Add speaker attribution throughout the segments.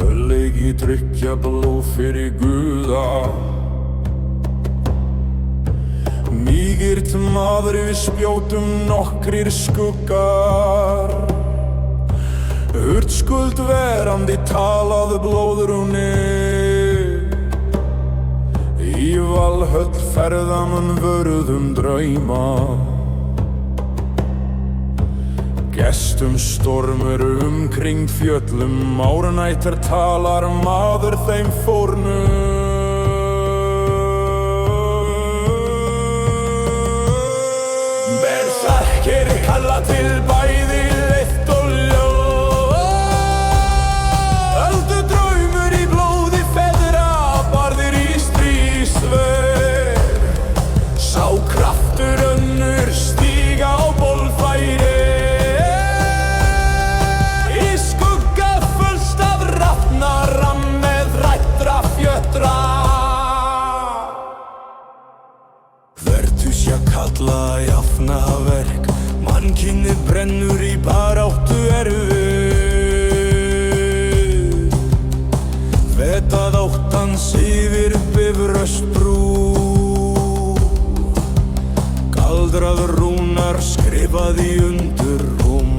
Speaker 1: Öllegi tryggja blóð fyrir Guða. Mígirt maður við spjótum nokkrir skuggar. Urtskuld verandi talaðu blóðrúni. Í Valhöll ferðamann vörðum drauma. Gestum stormur umkring fjöllum, árnættar talar maður þeim fórnu. Berserkir kalla til bæði leitt og ljóð. Öldu draumur í blóði feðra, barðir í stríðsvör. Sá kraftur önnur stíga á bolfæri. Vertusja kalla jafnaverk, mannkynnið brennur í baráttu erfið. Vetað óttans yfir Bifröstbrú. Galdrað rúnar skrifað í undirrúm.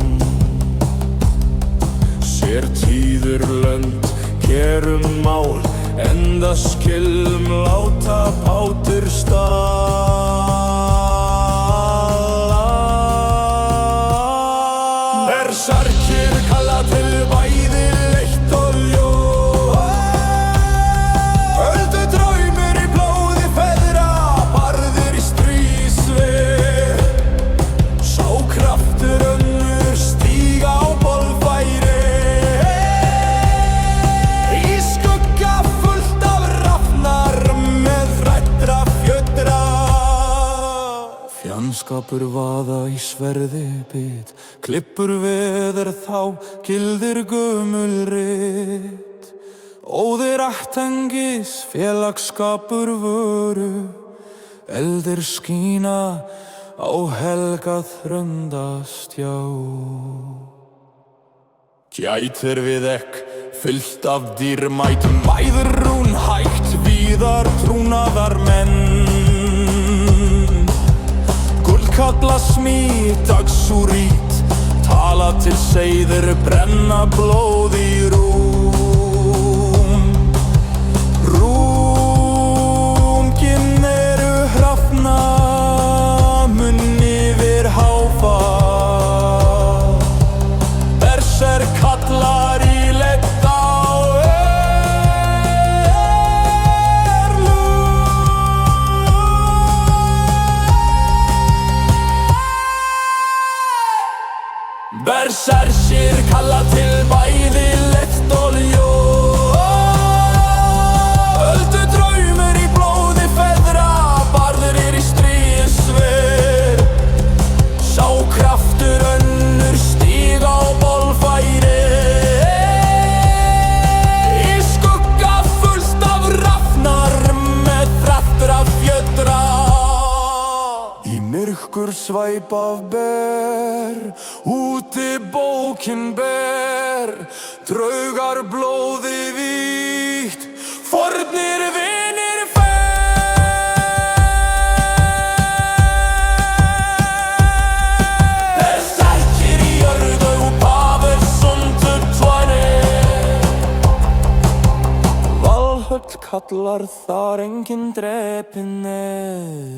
Speaker 1: Sér tíður lönd, gerum mál, enda skilm láta pátur Berserkir kalla til bæði leitt og ljóð. Öldu draumur í blóði feðra, barðir í stríðsvör. Sá kraftur önnur stíga á bolfæri. Í skugga fullt af rafnar með hræddra fjötra. Fjandskapur vaða í sverði bit, klippur veður þá gildir gömul rit. Óðir ættengis félagsskapur vöru, eldir skína á helga þröndastjá. Gætir við ekk, fyllt af dýrmætum, mæðrún hægt, víðar trúnaðar menn. Gullkalla smíð, dagsúrít, tala til seiður, brenna blóð í rúm. Rúmginn eru hrafna, munn yfir háfar. Berserkallar í leit á Berserkir kalla til bæði leitt og ljóð. Öldu draumur í blóði feðra, barðir í stríðsvör. Sá kraftur önnur stíga á bolfæri. Í skugga fullt af rafnar með hræddra fjötra. Í myrkur svæp af ber, úti bókin ber, draugar blóði vígt, fornir vinir Berserkir í jörðu pafir sundur tvæni. Valhöll kallar þar enginn drepinn er.